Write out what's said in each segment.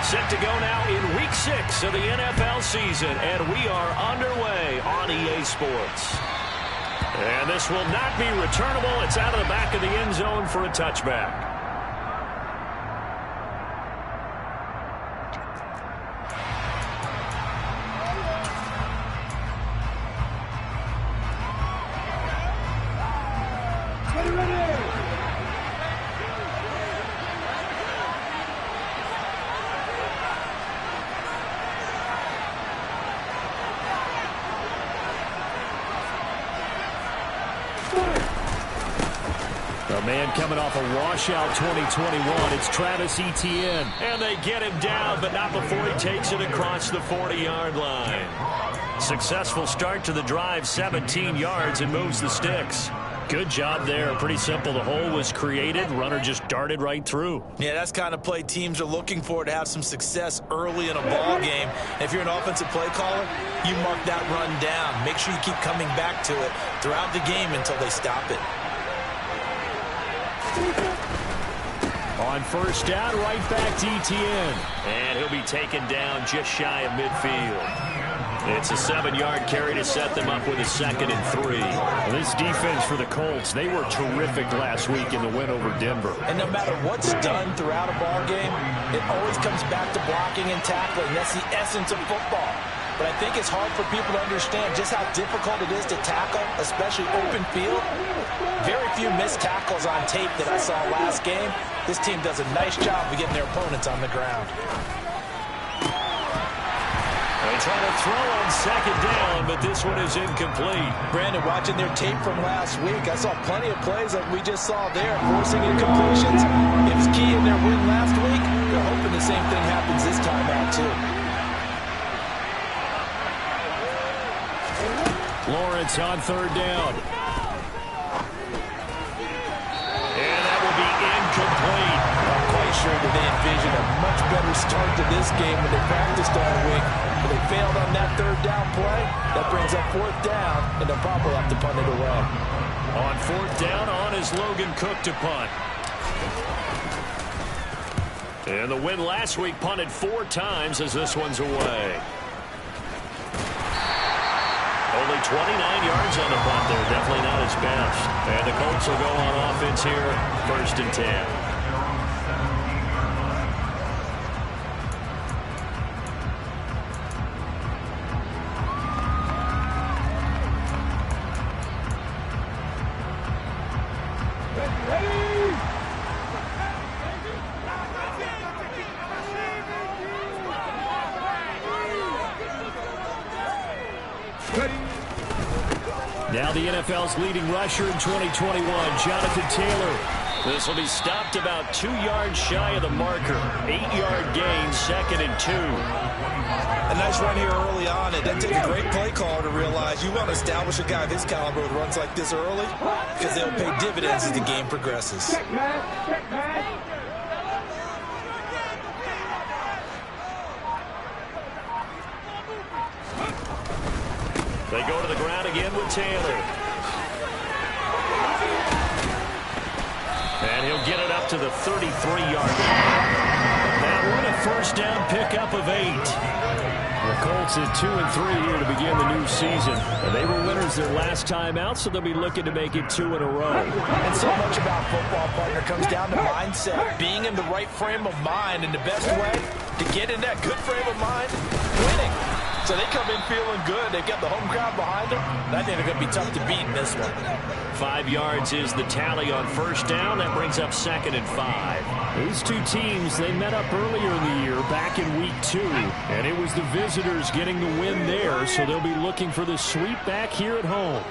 Set to go now in Week 6 of the NFL season, and we are underway on EA Sports. And this will not be returnable. It's out of the back of the end zone for a touchback. A man coming off a washout 2021. It's Travis Etienne. And they get him down, but not before he takes it across the 40-yard line. Successful start to the drive, 17 yards, and moves the sticks. Good job there. Pretty simple. The hole was created. Runner just darted right through. Yeah, that's the kind of play teams are looking for to have some success early in a ball game. And if you're an offensive play caller, you mark that run down. Make sure you keep coming back to it throughout the game until they stop it. On first down, right back to Etienne. And he'll be taken down just shy of midfield. It's a 7-yard carry to set them up with a 2nd and 3. Well, this defense for the Colts, they were terrific last week in the win over Denver. And no matter what's done throughout a ball game, it always comes back to blocking and tackling. That's the essence of football. But I think it's hard for people to understand just how difficult it is to tackle, especially open field. Very few missed tackles on tape that I saw last game. This team does a nice job of getting their opponents on the ground. They try to throw on 2nd down, but this one is incomplete. Brandon, watching their tape from last week, I saw plenty of plays like we just saw there, forcing incompletions. It was key in their win last week. They're hoping the same thing happens this time out, too. Lawrence on 3rd down. And that will be incomplete. I'm quite sure that they envisioned a much better start to this game when they practiced all week. But they failed on that 3rd down play. That brings up 4th down, and they'll probably have to punt it away. On 4th down, on is Logan Cook to punt. And the win last week punted 4 times as this one's away. Only 29 yards on the punt there. Definitely not his best. And the Colts will go on offense here, 1st and 10. Now the NFL's leading rusher in 2021, Jonathan Taylor. This will be stopped about 2 yards shy of the marker. 8-yard gain, 2nd and 2. A nice run here early on. It doesn't take a great play caller to realize you want to establish a guy of his caliber with runs like this early because they'll pay dividends as the game progresses. They go to the ground again with Taylor. And he'll get it up to the 33-yard line. Now what a first down pickup of 8. The Colts at 2-3 here to begin the new season. They were winners their last time out, so they'll be looking to make it 2 in a row. And so much about football, partner, comes down to mindset. Being in the right frame of mind, and the best way to get in that good frame of mind, winning. So they come in feeling good. They've got the home crowd behind them. I think they're going to be tough to beat in this one. 5 yards is the tally on first down. That brings up 2nd and 5. These two teams, they met up earlier in the year, back in Week 2. And it was the visitors getting the win there, so they'll be looking for the sweep back here at home.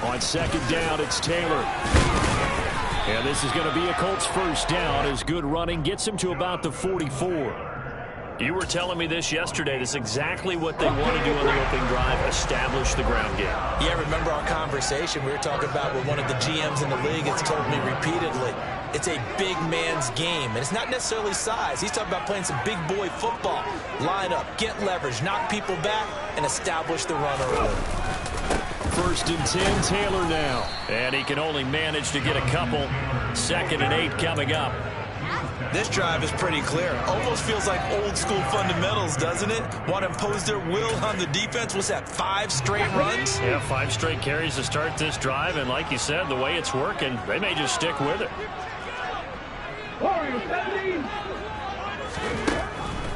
On 2nd down, it's Taylor. And this is going to be a Colts first down as good running gets him to about the 44. You were telling me this yesterday. This is exactly what they want to do on the opening drive, establish the ground game. Yeah, remember our conversation we were talking about with one of the GMs in the league has told me repeatedly, it's a big man's game. And it's not necessarily size. He's talking about playing some big boy football. Line up, get leverage, knock people back, and establish the run early. 1st and 10, Taylor now. And he can only manage to get a couple. 2nd and 8 coming up. This drive is pretty clear. Almost feels like old school fundamentals, doesn't it? Want to impose their will on the defense. What's that, 5 straight runs? Yeah, 5 straight carries to start this drive. And like you said, the way it's working, they may just stick with it.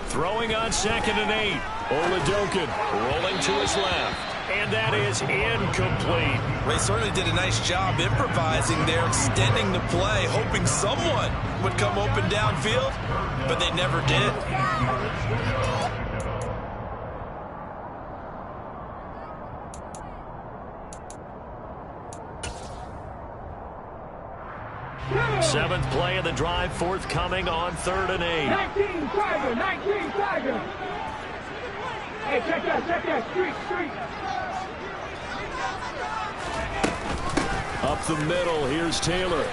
Throwing on 2nd and 8. Oladokin rolling to his left. And that is incomplete. They certainly did a nice job improvising there, extending the play, hoping someone would come open downfield, but they never did. Seventh play of the drive, forthcoming on 3rd and 8. 19 Tiger. Hey, check that, street. Up the middle, here's Taylor.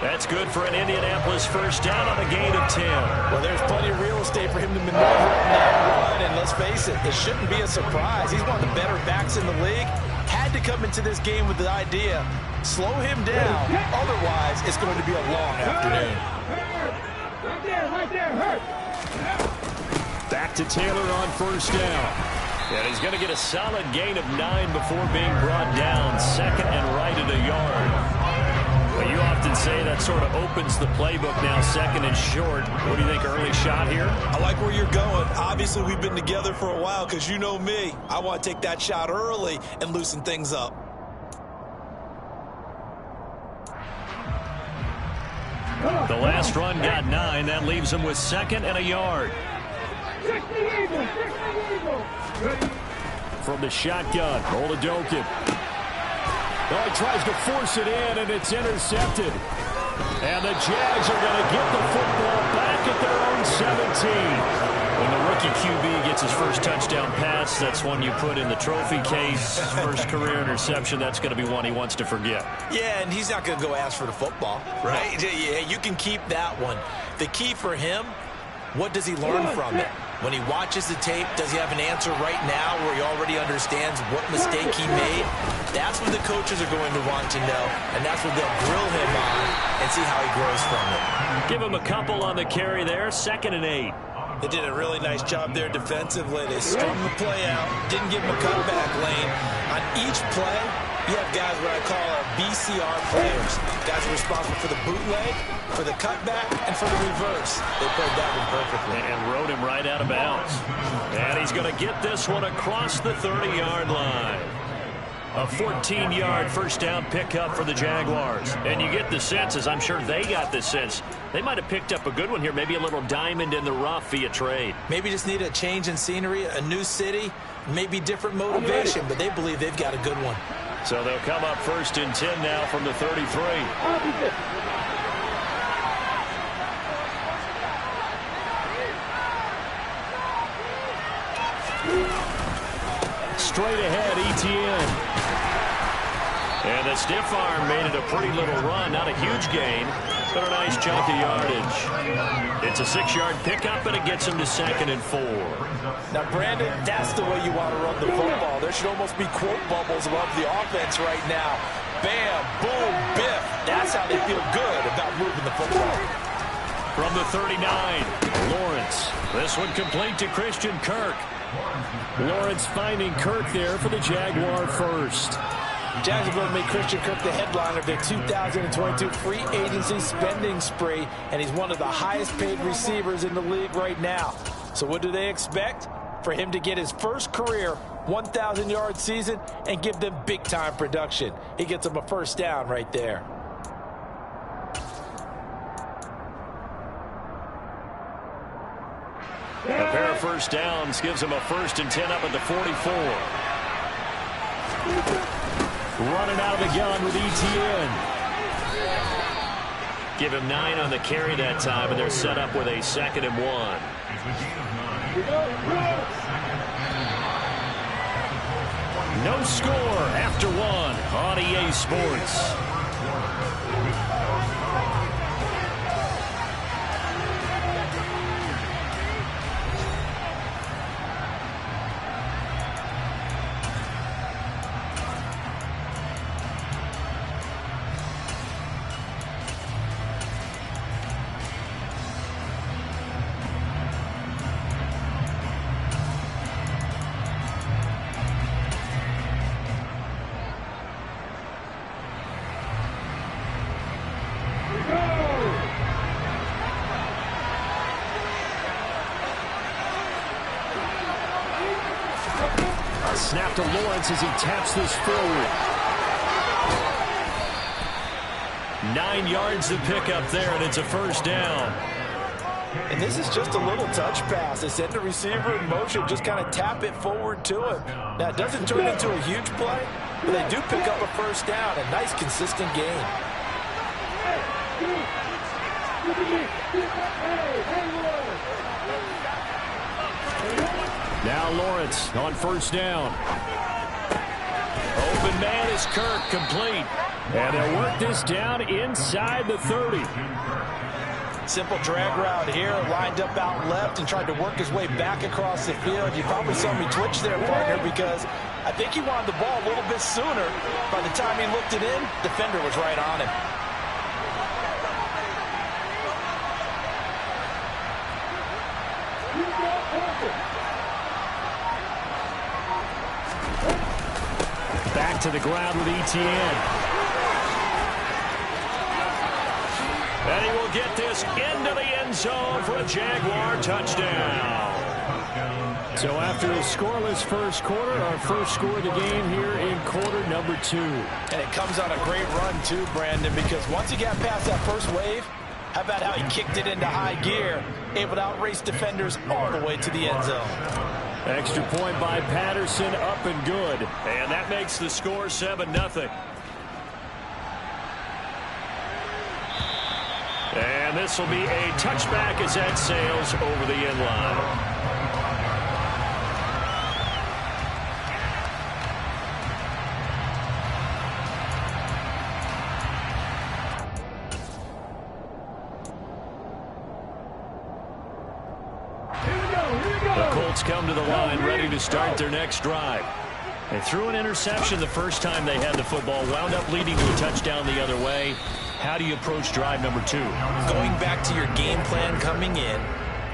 That's good for an Indianapolis first down on a gain of 10. Well, there's plenty of real estate for him to maneuver in that run, and let's face it, it shouldn't be a surprise. He's one of the better backs in the league. Had to come into this game with the idea, slow him down, otherwise it's going to be a long afternoon. Right there, hurt. Back to Taylor on first down. And he's going to get a solid gain of 9 before being brought down. 2nd and right at a yard. Well, you often say that sort of opens the playbook now, 2nd and short. What do you think, early shot here? I like where you're going. Obviously, we've been together for a while because you know me. I want to take that shot early and loosen things up. The last run got 9. That leaves him with 2nd and a yard. From the shotgun, Oladokin. Oh, he tries to force it in, and it's intercepted. And the Jags are going to get the football back at their own 17. When the rookie QB gets his first touchdown pass, that's one you put in the trophy case. First career interception, that's going to be one he wants to forget. Yeah, and he's not going to go ask for the football, right? Yeah, you can keep that one. The key for him, what does he learn from it? When he watches the tape, does he have an answer right now where he already understands what mistake he made? That's what the coaches are going to want to know, and that's what they'll grill him on and see how he grows from it. Give him a couple on the carry there, 2nd and 8. They did a really nice job there defensively. They strung the play out, didn't give him a cutback lane. On each play, you have guys what I call our BCR players. Guys are responsible for the bootleg, for the cutback, and for the reverse. They played that one perfectly. And rode him right out of bounds. And he's going to get this one across the 30-yard line. A 14-yard first down pickup for the Jaguars. And you get the sense, as I'm sure they got the sense, they might have picked up a good one here, maybe a little diamond in the rough via trade. Maybe just need a change in scenery, a new city, maybe different motivation, but they believe they've got a good one. So they'll come up 1st and 10 now from the 33. Straight ahead, ETN. And the stiff arm made it a pretty little run. Not a huge gain, but a nice chunk of yardage. It's a 6-yard pickup, and it gets him to 2nd and 4. Now, Brandon, that's the way you want to run the football. There should almost be quote bubbles above the offense right now. Bam, boom, biff. That's how they feel good about moving the football. From the 39, Lawrence. This one complete to Christian Kirk. Lawrence finding Kirk there for the Jaguar first. Jacksonville made Christian Kirk the headliner of their 2022 free agency spending spree, and he's one of the highest paid receivers in the league right now. So what do they expect? For him to get his first career 1,000-yard season and give them big-time production. He gets them a first down right there. A pair of first downs gives him a 1st and 10 up at the 44. Running out of the gun with ETN. Give him 9 on the carry that time, and they're set up with a 2nd and 1. No score after 1 on EA Sports. snap to Lawrence as he taps this forward. 9 yards to pick up there, and it's a first down. And this is just a little touch pass. They send the receiver in motion, just kind of tap it forward to him. Now, it doesn't turn into a huge play, but they do pick up a first down. A nice, consistent gain. Now Lawrence on first down. Open man is Kirk, complete. And they'll work this down inside the 30. Simple drag route here, lined up out left and tried to work his way back across the field. You probably saw me twitch there, partner, because I think he wanted the ball a little bit sooner. By the time he looked it in, defender was right on him. Back to the ground with Etienne. And he will get this into the end zone for a Jaguar touchdown. So after a scoreless first quarter, our first score of the game here in quarter number 2. And it comes on a great run too, Brandon, because once he got past that first wave, how about how he kicked it into high gear, able to outrace defenders all the way to the end zone. Extra point by Patterson, up and good. And that makes the score 7-0. And this will be a touchback as that sails over the end line. The Colts come to the line ready to start their next drive. They threw an interception the first time they had the football, wound up leading to a touchdown the other way. How do you approach drive number 2? Going back to your game plan coming in,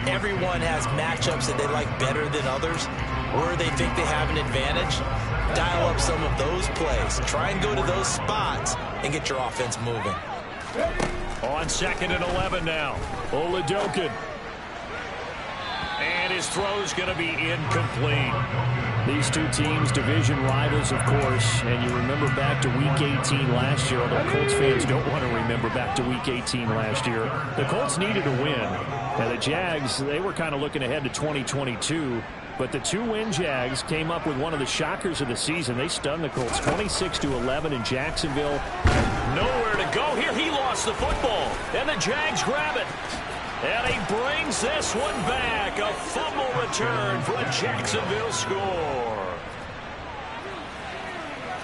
everyone has matchups that they like better than others, or they think they have an advantage. Dial up some of those plays. Try and go to those spots and get your offense moving. On 2nd and 11 now. Oladokin. And his throw's going to be incomplete. These two teams, division rivals, of course. And you remember back to Week 18 last year, although Colts fans don't want to remember back to Week 18 last year. The Colts needed a win. And the Jags, they were kind of looking ahead to 2022. But the 2-win Jags came up with one of the shockers of the season. They stunned the Colts 26-11 in Jacksonville. Nowhere to go here. He lost the football. And the Jags grab it. And he brings this one back. A fumble return for a Jacksonville score.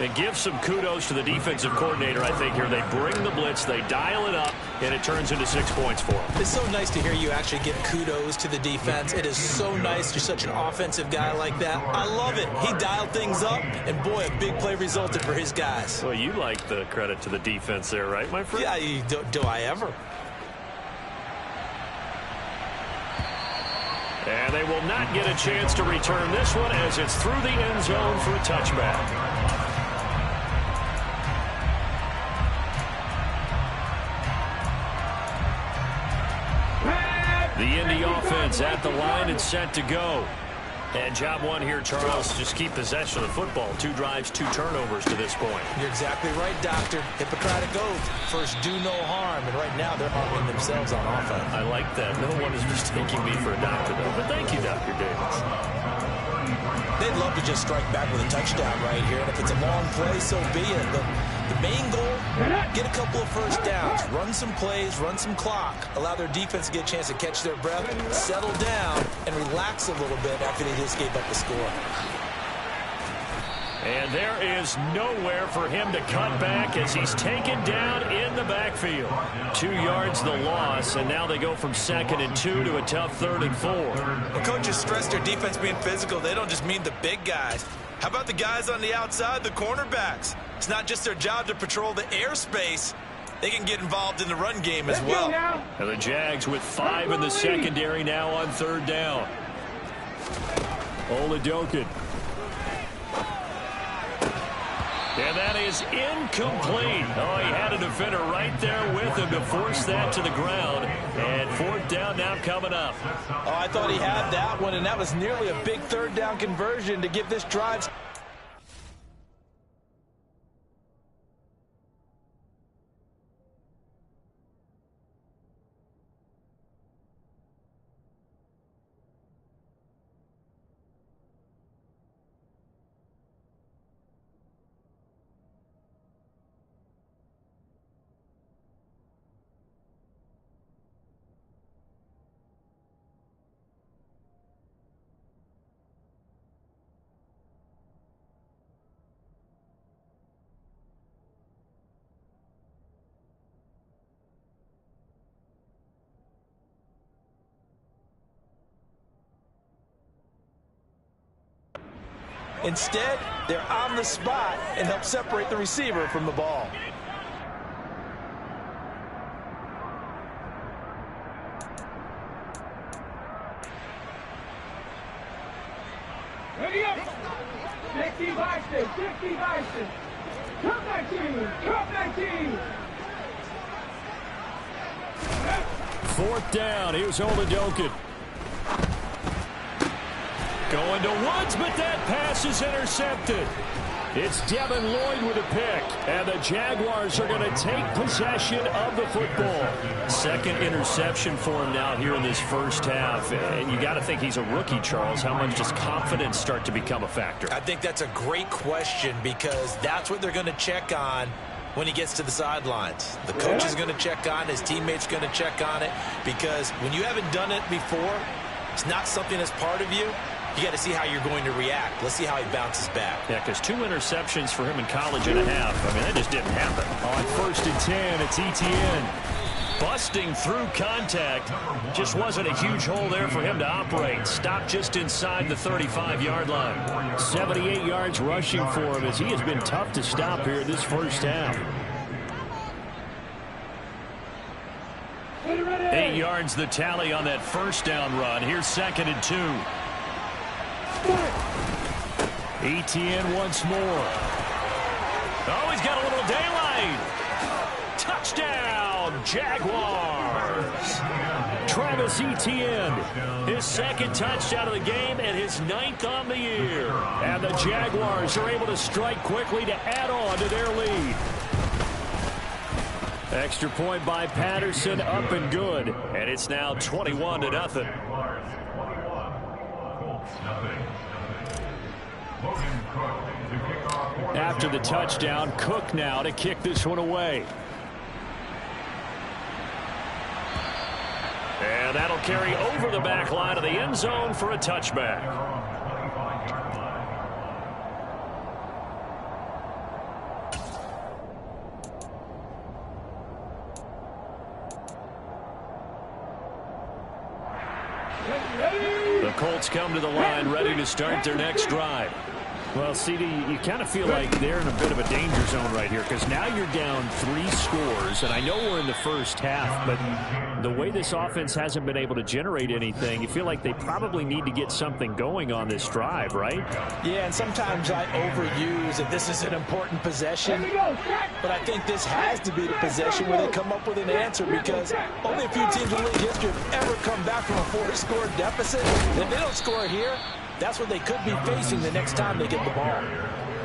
And give some kudos to the defensive coordinator, I think, here. They bring the blitz, they dial it up, and it turns into 6 points for them. It's so nice to hear you actually give kudos to the defense. It is so nice. You're such an offensive guy like that. I love it. He dialed things up, and boy, a big play resulted for his guys. Well, you like the credit to the defense there, right, my friend? Yeah, do I ever? And they will not get a chance to return this one as it's through the end zone for a touchback. The Indy offense at the line and set to go. And job one here, Charles, just keep possession of the football. 2 drives, 2 turnovers to this point. You're exactly right, Doctor. Hippocratic oath. First, do no harm. And right now, they're harming themselves on offense. I like that. No one is mistaking me for a doctor, though. But thank you, Dr. Davis. They'd love to just strike back with a touchdown right here. And if it's a long play, so be it. But the main goal, get a couple of first downs. Run some plays, run some clock. Allow their defense to get a chance to catch their breath, settle down, and relax a little bit after they just gave up the score. And there is nowhere for him to cut back as he's taken down in the backfield. 2 yards the loss, and now they go from 2nd and 2 to a tough 3rd and 4. The coaches stress their defense being physical. They don't just mean the big guys. How about the guys on the outside, the cornerbacks? It's not just their job to patrol the airspace. They can get involved in the run game as well. And the Jags with 5 in the secondary now on 3rd down. Oladokin. And that is incomplete. Oh, he had a defender right there with him to force that to the ground. And 4th down now coming up. Oh, I thought he had that one, and that was nearly a big 3rd down conversion to give this drive Instead, they're on the spot and help separate the receiver from the ball. Ready up. 60 Bison, 60 Bison. Come 19, come 19. Fourth down. Here's Oladokin. Going to Woods, but that pass is intercepted. It's Devin Lloyd with a pick, and the Jaguars are going to take possession of the football. Second interception for him now here in this first half. And you got to think he's a rookie, Charles. How much does confidence start to become a factor? I think that's a great question because that's what they're going to check on when he gets to the sidelines. The coach is going to check on, his teammates going to check on it, because when you haven't done it before, it's not something that's part of you. You got to see how you're going to react. Let's see how he bounces back. Yeah, because 2 interceptions for him in college and a half. I mean, that just didn't happen. On 1st and 10, it's Etienne. Busting through contact. Just wasn't a huge hole there for him to operate. Stopped just inside the 35-yard line. 78 yards rushing for him as he has been tough to stop here this first half. 8 yards the tally on that first down run. Here's 2nd and 2. Etienne once more. Oh, he's got a little daylight. Touchdown, Jaguars. Travis Etienne. His 2nd touchdown of the game and his 9th on the year. And the Jaguars are able to strike quickly to add on to their lead. Extra point by Patterson, up and good. And it's now 21-0. After the touchdown, Cook now to kick this one away. And that'll carry over the back line of the end zone for a touchback. The Colts come to the line ready to start their next drive. Well, CD, you kind of feel like they're in a bit of a danger zone right here because now you're down 3 scores, and I know we're in the first half, but the way this offense hasn't been able to generate anything, you feel like they probably need to get something going on this drive, right? Yeah, and sometimes I overuse that this is an important possession, but I think this has to be the possession where they come up with an answer because only a few teams in league history have ever come back from a 4-score deficit. If they don't score here, that's what they could be facing the next time they get the ball.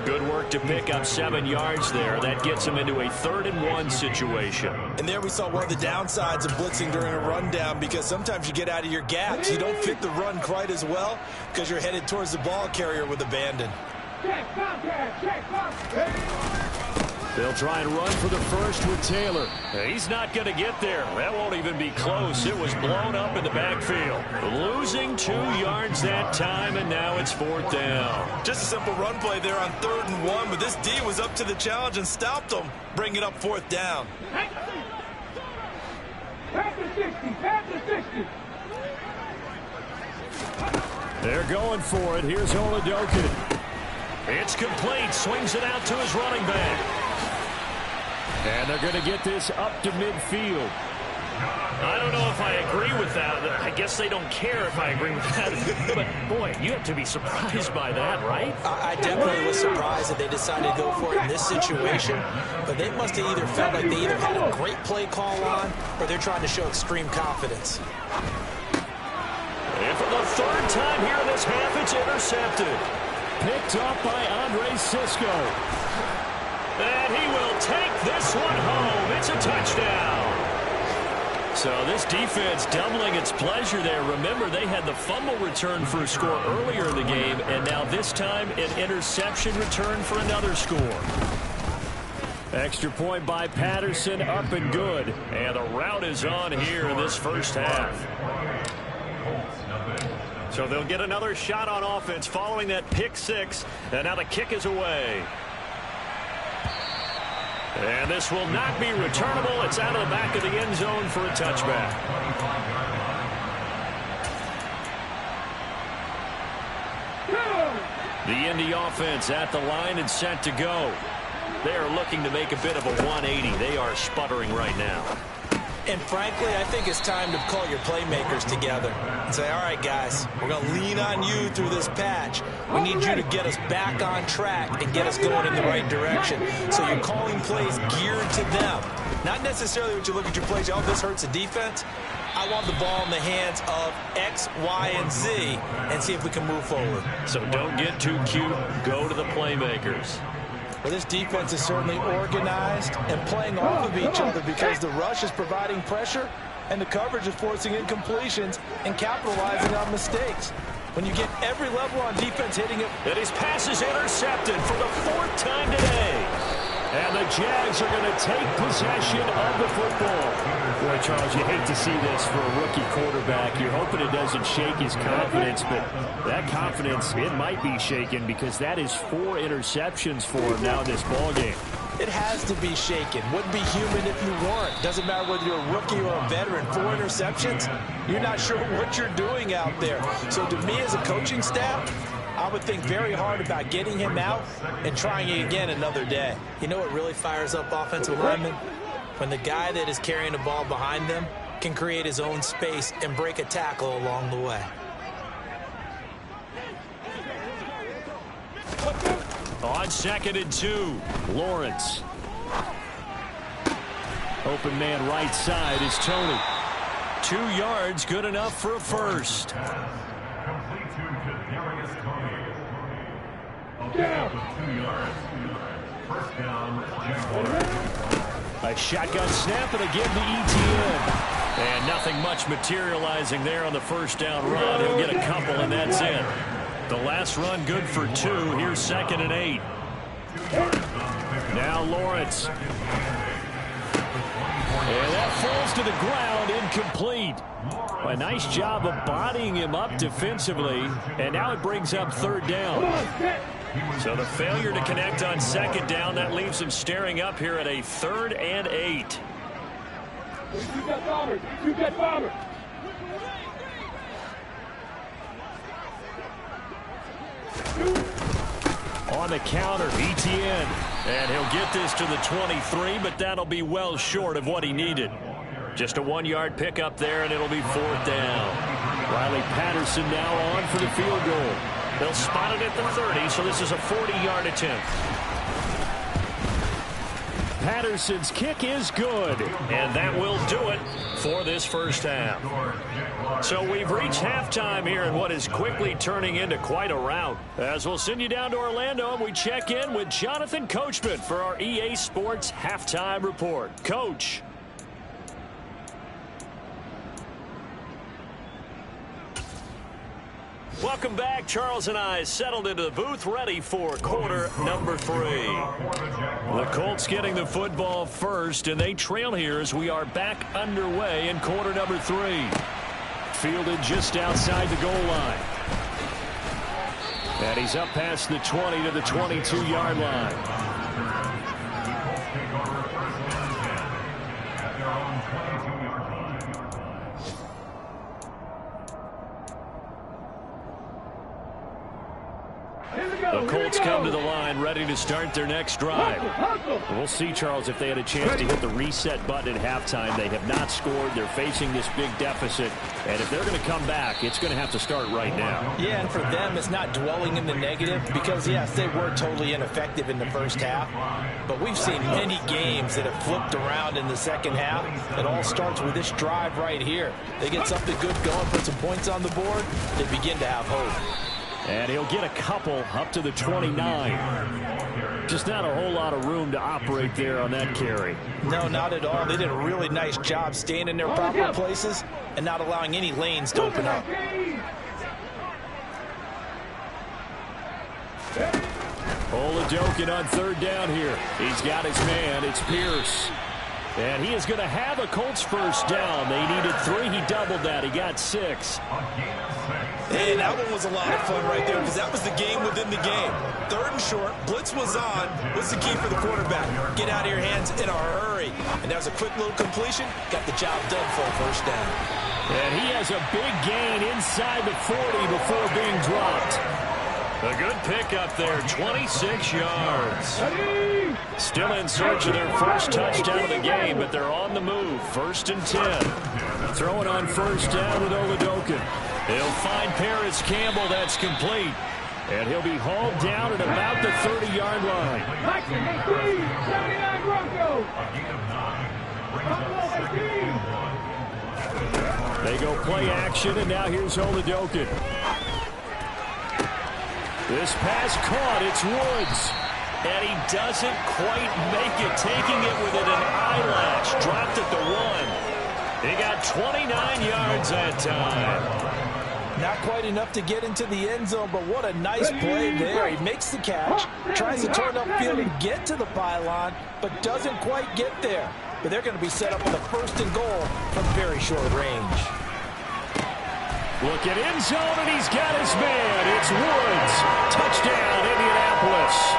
Good work to pick up 7 yards there. That gets them into a 3rd and 1 situation. And there we saw one of the downsides of blitzing during a rundown because sometimes you get out of your gaps. You don't fit the run quite as well because you're headed towards the ball carrier with abandon. Check contact, check contact. They'll try and run for the first with Taylor. He's not going to get there. That won't even be close. It was blown up in the backfield. Losing 2 yards that time, and now it's 4th down. Just a simple run play there on 3rd and 1, but this D was up to the challenge and stopped them, bringing up 4th down. Pass the 60, pass the 60. They're going for it. Here's Oladokin. It's complete. Swings it out to his running back. And they're going to get this up to midfield. I don't know if I agree with that. I guess they don't care if I agree with that. But, boy, you have to be surprised by that, right? I definitely was surprised that they decided to go for it in this situation. But they must have either felt like they either had a great play call on or they're trying to show extreme confidence. And for the 3rd time here in this half, it's intercepted. Picked up by Andre Sisco. And he will take this one home. It's a touchdown. So this defense doubling its pleasure there. Remember, they had the fumble return for a score earlier in the game, and now this time an interception return for another score. Extra point by Patterson, up and good. And the route is on here in this first half. So they'll get another shot on offense following that pick 6, and now the kick is away. And this will not be returnable. It's out of the back of the end zone for a touchback. The Indy offense at the line and set to go. They are looking to make a bit of a 180. They are sputtering right now. And frankly, I think it's time to call your playmakers together and say, all right, guys, we're going to lean on you through this patch. We need you to get us back on track and get us going in the right direction. So you're calling plays geared to them. Not necessarily what you look at your plays, oh, this hurts the defense. I want the ball in the hands of X, Y, and Z and see if we can move forward. So don't get too cute. Go to the playmakers. Well, this defense is certainly organized and playing off of each other because the rush is providing pressure and the coverage is forcing incompletions and capitalizing on mistakes. When you get every level on defense hitting it. And his pass is intercepted for the 4th time today. And the Jags are going to take possession of the football. Boy, Charles, you hate to see this for a rookie quarterback. You're hoping it doesn't shake his confidence, but that confidence, it might be shaken because that is 4 interceptions for him now in this ballgame. It has to be shaken. Wouldn't be human if you weren't. Doesn't matter whether you're a rookie or a veteran. 4 interceptions, you're not sure what you're doing out there. So to me as a coaching staff, I would think very hard about getting him out and trying it again another day. You know what really fires up offensive linemen? When the guy that is carrying the ball behind them can create his own space and break a tackle along the way. On 2nd and 2, Lawrence. Open man right side is Tony. 2 yards, good enough for a first. A shotgun snap and again to ETN. And nothing much materializing there on the first down run. He'll get a couple and that's it. The last run good for 2. Here's 2nd and 8. Now Lawrence. And that falls to the ground, incomplete. A nice job of bodying him up defensively. And now it brings up 3rd down. So the failure to connect on 2nd down, that leaves him staring up here at a 3rd and 8. You got bombers. You got bombers. On the counter, ETN. And he'll get this to the 23, but that'll be well short of what he needed. Just a 1-yard pickup there, and it'll be 4th down. Riley Patterson now on for the field goal. They'll spot it at the 30, so this is a 40-yard attempt. Patterson's kick is good. And that will do it for this first half. So we've reached halftime here in what is quickly turning into quite a rout. As we'll send you down to Orlando, and we check in with Jonathan Coachman for our EA Sports Halftime Report. Coach. Welcome back. Charles and I settled into the booth ready for quarter number 3. The Colts getting the football first, and they trail here as we are back underway in quarter number 3. Fielded just outside the goal line. And he's up past the 20 to the 22-yard line. The Colts come to the line ready to start their next drive. We'll see, Charles, if they had a chance to hit the reset button at halftime. They have not scored. They're facing this big deficit. And if they're going to come back, it's going to have to start right now. Yeah, and for them, it's not dwelling in the negative because, yes, they were totally ineffective in the first half. But we've seen many games that have flipped around in the second half. It all starts with this drive right here. They get something good going, put some points on the board, they begin to have hope. And he'll get a couple up to the 29. Just not a whole lot of room to operate there on that carry. No, not at all. They did a really nice job staying in their proper places and not allowing any lanes to open up. Oladokin on 3rd down here. He's got his man. It's Pierce. And he is going to have a Colts first down. They needed 3. He doubled that. He got 6. And that one was a lot of fun right there because that was the game within the game. 3rd and short, blitz was on. What's the key for the quarterback? Get out of your hands in a hurry. And that was a quick little completion. Got the job done for a first down. And he has a big gain inside the 40 before being dropped. A good pickup there, 26 yards. Still in search of their first touchdown of the game, but they're on the move. 1st and 10. Throwing on first down with Oladokin. He'll find Paris Campbell. That's complete. And he'll be hauled down at about the 30-yard line. 79 Broncos. They go play action, and now here's Oladokin. This pass caught. It's Woods. And he doesn't quite make it, taking it within an eyelash. Dropped at the 1. He got 29 yards that time. Not quite enough to get into the end zone, but what a nice play there. He makes the catch, tries to turn upfield and get to the pylon, but doesn't quite get there. But they're going to be set up with a 1st and goal from very short range. Look at end zone, and he's got his man. It's Woods. Touchdown, Indianapolis.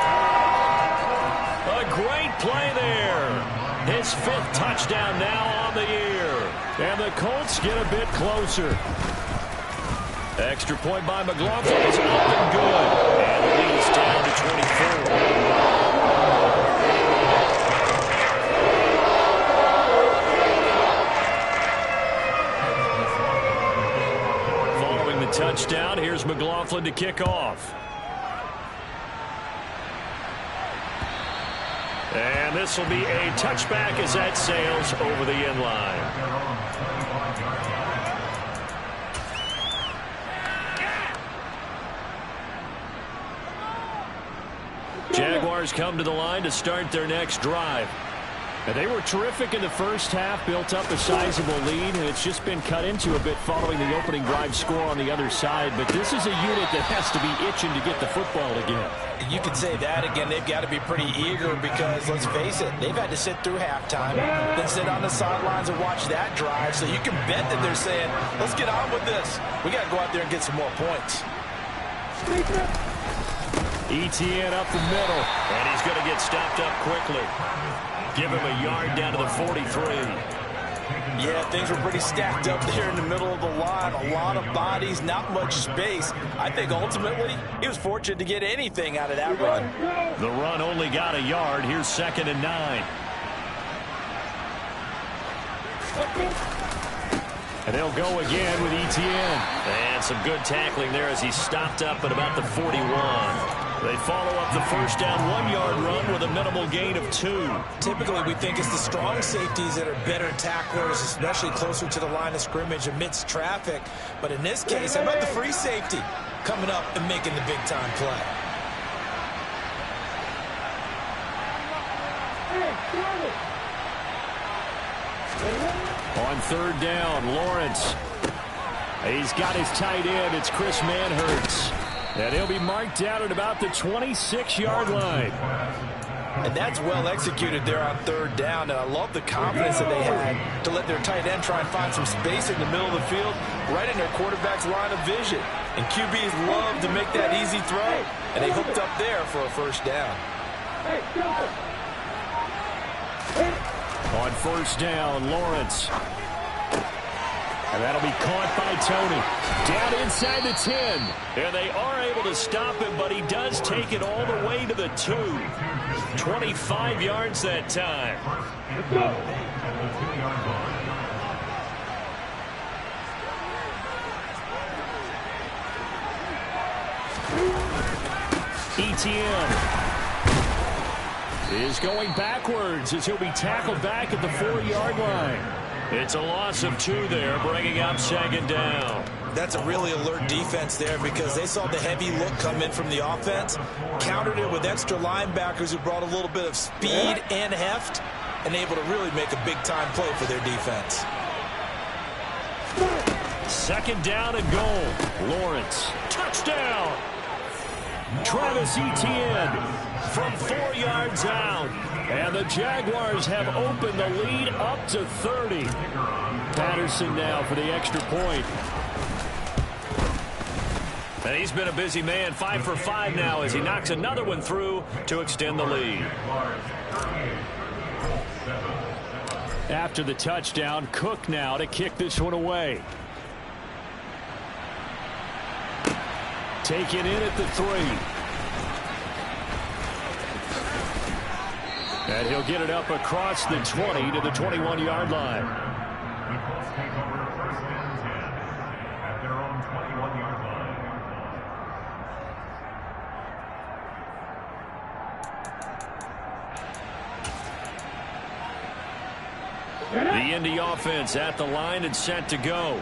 A great play there. His 5th touchdown now on the year. And the Colts get a bit closer. Extra point by McLaughlin is up and good. And the lead's down to 24. Following the touchdown, here's McLaughlin to kick off. And this will be a touchback as that sails over the end line. Jaguars come to the line to start their next drive. And they were terrific in the first half, built up a sizable lead, and it's just been cut into a bit following the opening drive score on the other side. But this is a unit that has to be itching to get the football again. You could say that again. They've got to be pretty eager because, let's face it, they've had to sit through halftime, then sit on the sidelines and watch that drive. So you can bet that they're saying, let's get on with this. We got to go out there and get some more points. ETN up the middle. And he's going to get stopped up quickly. Give him a yard down to the 43. Yeah, things were pretty stacked up there in the middle of the line. A lot of bodies, not much space. I think ultimately he was fortunate to get anything out of that run. The run only got a yard. Here's 2nd and 9. And they'll go again with ETN. And some good tackling there as he stopped up at about the 41. They follow up the first down 1-yard run with a minimal gain of 2. Typically, we think it's the strong safeties that are better tacklers, especially closer to the line of scrimmage amidst traffic. But in this case, how about the free safety coming up and making the big-time play? On 3rd down, Lawrence. He's got his tight end. It's Chris Manhertz. And he'll be marked down at about the 26-yard line. And that's well executed there on 3rd down. And I love the confidence that they had to let their tight end try and find some space in the middle of the field, right in their quarterback's line of vision. And QBs love to make that easy throw. And they hooked up there for a 1st down. On 1st down, Lawrence. And that'll be caught by Tony. Down inside the 10. And they are able to stop him, but he does take it all the way to the 2. 25 yards that time. ETN is going backwards as he'll be tackled back at the 4-yard line. It's a loss of 2 there, bringing up 2nd down. That's a really alert defense there because they saw the heavy look come in from the offense, countered it with extra linebackers who brought a little bit of speed and heft, and able to really make a big-time play for their defense. 2nd down and goal. Lawrence. Touchdown! Travis Etienne from 4 yards out. And the Jaguars have opened the lead up to 30. Patterson now for the extra point. And he's been a busy man, 5 for 5 now as he knocks another one through to extend the lead. After the touchdown, Cook now to kick this one away. taken in at the 3. And he'll get it up across the 20 to the 21-yard line. The Colts take over 1st and 10 at their own 21-yard line. The Indy offense at the line and set to go.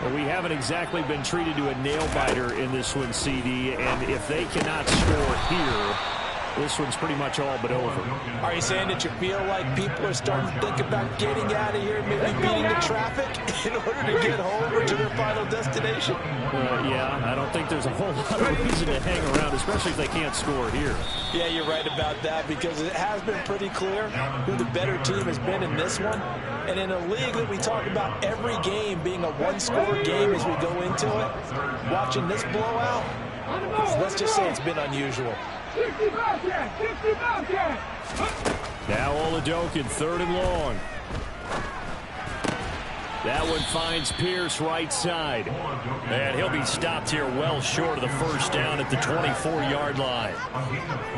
Well, we haven't exactly been treated to a nail-biter in this one, CD, and if they cannot score here, this one's pretty much all but over. Are you saying that you feel like people are starting to think about getting out of here, maybe beating the traffic in order to get home or to their final destination? Yeah, I don't think there's a whole lot of reason to hang around, especially if they can't score here. Yeah, you're right about that, because it has been pretty clear who the better team has been in this one. And in a league that we talk about every game being a one-score game as we go into it, watching this blowout, let's just say it's been unusual. 60 Bobcat! 60 Bobcat! Now Oladokin, 3rd and long. That one finds Pierce right side. And he'll be stopped here well short of the 1st down at the 24-yard line.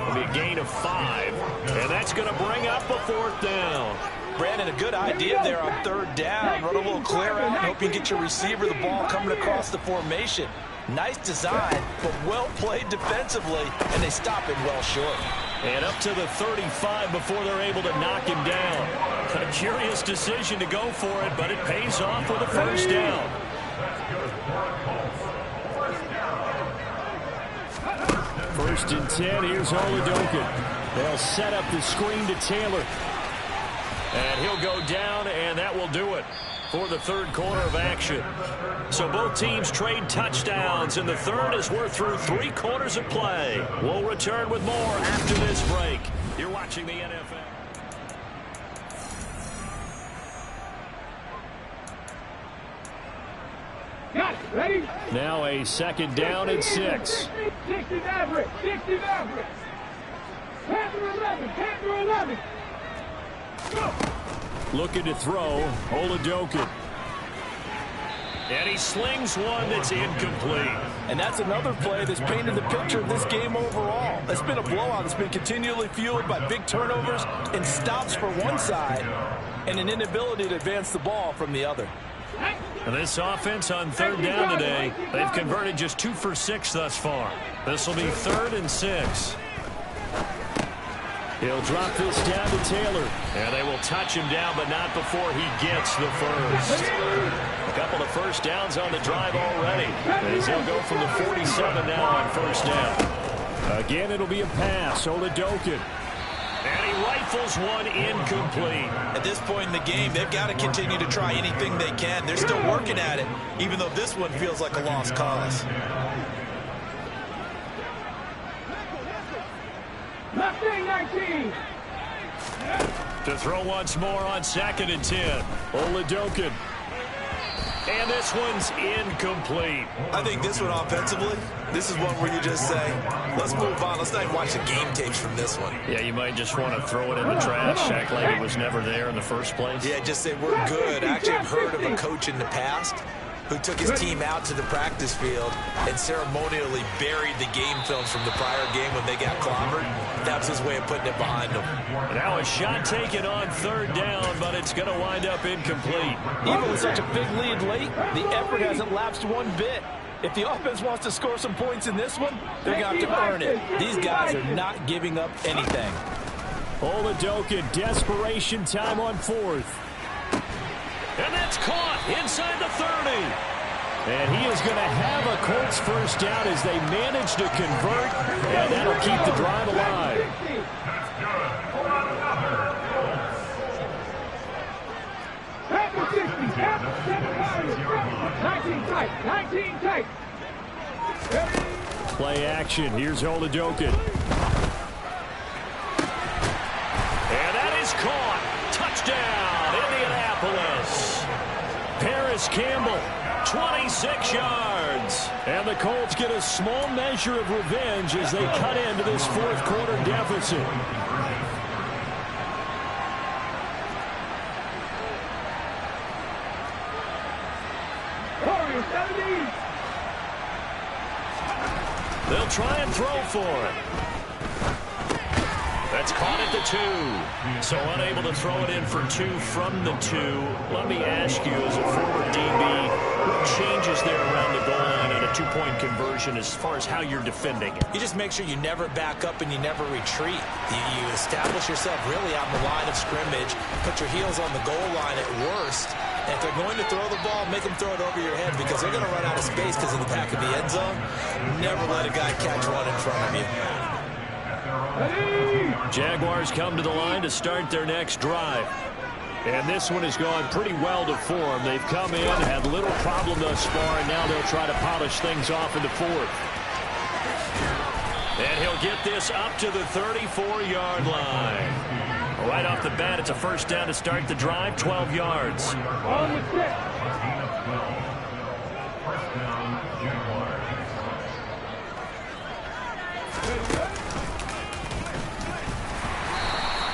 It'll be a gain of 5, and that's going to bring up a 4th down. Brandon, a good idea there on 3rd down. Run a little clear out and hope you get your receiver the ball coming across the formation. Nice design, but well played defensively, and they stop him well short. And up to the 35 before they're able to knock him down. A curious decision to go for it, but it pays off with a 1st down. 1st and 10, here's Oladokin. They'll set up the screen to Taylor. And he'll go down, and that will do it for the 3rd quarter of action. So both teams trade touchdowns in the 3rd as we're through 3 quarters of play. We'll return with more after this break. You're watching the NFL. Got it. Ready? Now a 2nd down and 6. 60 Maverick. 60 Maverick. Panther 11. Panther 11. Go. Looking to throw, Oladokin. And he slings one that's incomplete. And that's another play that's painted the picture of this game overall. It's been a blowout that's been continually fueled by big turnovers and stops for one side and an inability to advance the ball from the other. And this offense on 3rd down today, they've converted just 2 for 6 thus far. This will be 3rd and 6. He'll drop this down to Taylor. And they will touch him down, but not before he gets the 1st. A couple of 1st downs on the drive already, as he'll go from the 47 now on 1st down. Again, it'll be a pass. Oladokin. And he rifles one incomplete. At this point in the game, they've got to continue to try anything they can. They're still working at it, even though this one feels like a lost cause. Left wing 19. To throw once more on 2nd and 10. Oladokin. And this one's incomplete. I think this one offensively, this is one where you just say, let's move on. Let's not even watch the game tapes from this one. Yeah, you might just want to throw it in the trash, act like it was never there in the first place. Yeah, just say we're good. Actually, I've heard of a coach in the past who took his team out to the practice field and ceremonially buried the game films from the prior game when they got clobbered. That was his way of putting it behind them. Now a shot taken on 3rd down, but it's going to wind up incomplete. Even with such a big lead late, the effort hasn't lapsed one bit. If the offense wants to score some points in this one, they're going to have to earn it. These guys are not giving up anything. Oladokin, desperation time on 4th. And that's caught inside the 30. And he is going to have a Colts 1st down as they manage to convert, and that'll keep the drive alive. Panther 60. Panther 19 tight. 19 tight. Play action. Here's Oladokin. And that is caught. Touchdown, Indianapolis. Paris Campbell, 26 yards. And the Colts get a small measure of revenge as they cut into this 4th quarter deficit. He'll try and throw for it. That's caught at the 2. So unable to throw it in for 2 from the 2. Let me ask you, as a former DB, what changes there around the goal line on a 2-point conversion as far as how you're defending it? You just make sure you never back up and you never retreat. You establish yourself really on the line of scrimmage, put your heels on the goal line at worst. And if they're going to throw the ball, make them throw it over your head because they're going to run out of space because of the back of the end zone. Never let a guy catch one in front of you. Jaguars come to the line to start their next drive. And this one has gone pretty well to form. They've come in, had little problem thus far, and now they'll try to polish things off in the 4th. And he'll get this up to the 34-yard line. Right off the bat, it's a first down to start the drive, 12 yards. On the 6. First down, Jaguars.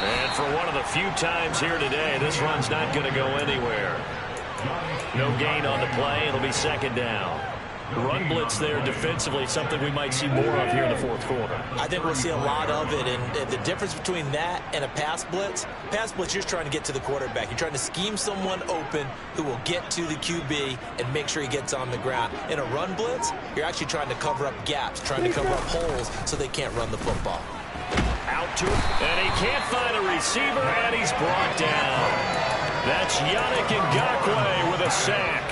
And for one of the few times here today, this run's not going to go anywhere. No gain on the play. It'll be second down. Run blitz there defensively, something we might see more of here in the 4th quarter. I think we'll see a lot of it, and the difference between that and a pass blitz, you're just trying to get to the quarterback. You're trying to scheme someone open who will get to the QB and make sure he gets on the ground. In a run blitz, you're actually trying to cover up gaps, trying to cover up holes so they can't run the football. Out to it, and he can't find a receiver, and he's brought down. That's Yannick Ngakoue with a sack.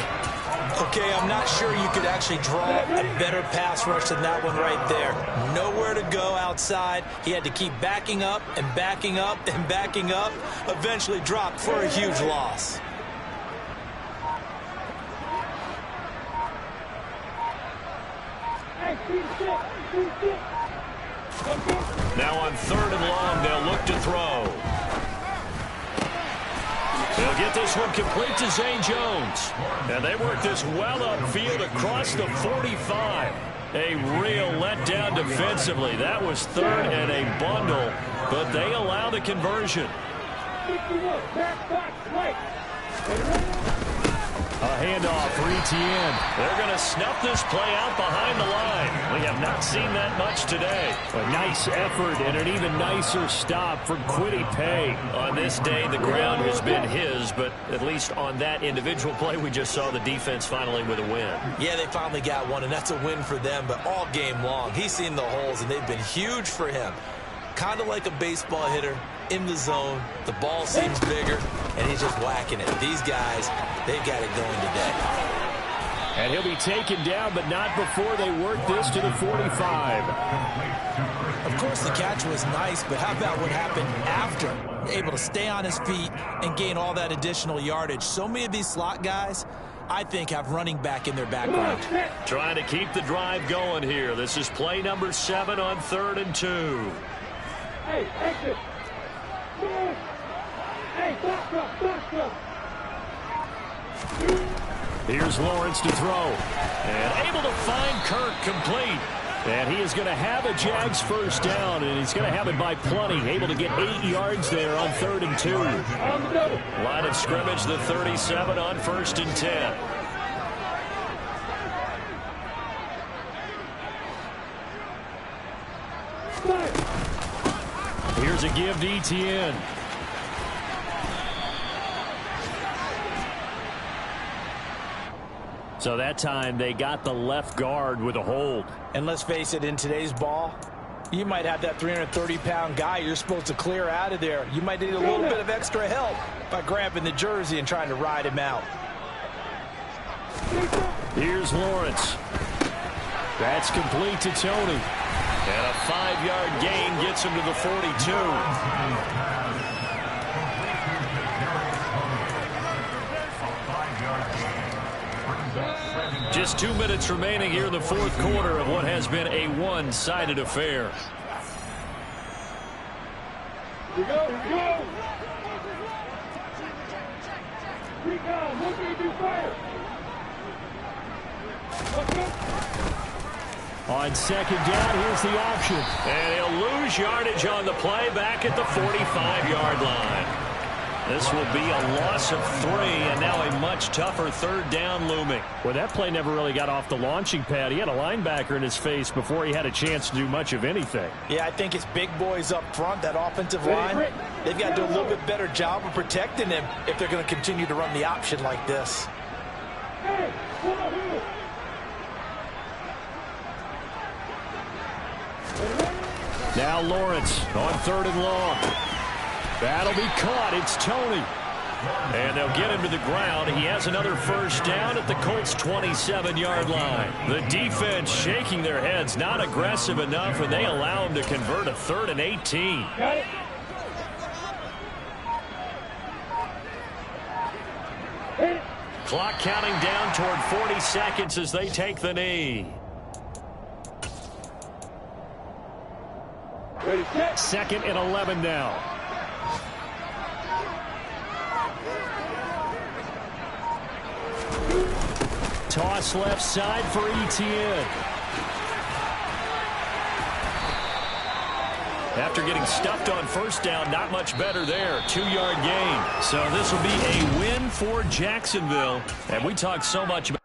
Okay, I'm not sure you could actually draw a better pass rush than that one right there. Nowhere to go outside. He had to keep backing up and backing up and backing up. Eventually dropped for a huge loss. Now on 3rd and long, they'll look to throw. They'll get this one complete to Zane Jones. And they work this well upfield across the 45. A real letdown defensively. That was 3rd and a bundle, but they allow the conversion. A handoff for Etienne. They're going to snuff this play out behind the line. We have not seen that much today. A nice effort and an even nicer stop for Kwity Paye. On this day, the ground has been his, but at least on that individual play, we just saw the defense finally with a win. Yeah, they finally got one, and that's a win for them, but all game long, he's seen the holes, and they've been huge for him. Kind of like a baseball hitter in the zone. The ball seems bigger, and he's just whacking it. These guys, they've got it going today. And he'll be taken down, but not before they work this to the 45. Of course, the catch was nice, but how about what happened after? Able to stay on his feet and gain all that additional yardage. So many of these slot guys, I think, have running back in their background. Trying to keep the drive going here. This is play number 7 on 3rd and 2. Hey, exit. Hey, back up. Here's Lawrence to throw. And able to find Kirk complete. And he is going to have a Jags first down, and he's going to have it by plenty. Able to get 8 yards there on 3rd and 2. Line of scrimmage, the 37 on 1st and 10. Here's a give to Etienne. So that time they got the left guard with a hold. And let's face it, in today's ball, you might have that 330-pound guy you're supposed to clear out of there. You might need a little bit of extra help by grabbing the jersey and trying to ride him out. Here's Lawrence. That's complete to Tony. And a 5-yard gain gets him to the 42. Just 2 minutes remaining here in the 4th quarter of what has been a one-sided affair. Here we go. Recon, what do you do fire? On 2nd down, here's the option. And he'll lose yardage on the play back at the 45-yard line. This will be a loss of 3, and now a much tougher 3rd down looming. Well, that play never really got off the launching pad. He had a linebacker in his face before he had a chance to do much of anything. Yeah, I think it's big boys up front, that offensive line. They've got to do a little bit better job of protecting him if they're going to continue to run the option like this. Now Lawrence on 3rd and long. That'll be caught. It's Tony. And they'll get him to the ground. He has another 1st down at the Colts' 27-yard line. The defense shaking their heads, not aggressive enough, and they allow him to convert a 3rd and 18. Got it. Clock counting down toward 40 seconds as they take the knee. Ready, set. 2nd and 11 now. Toss left side for Etienne. After getting stuffed on 1st down, not much better there. 2-yard gain. So this will be a win for Jacksonville. And we talked so much about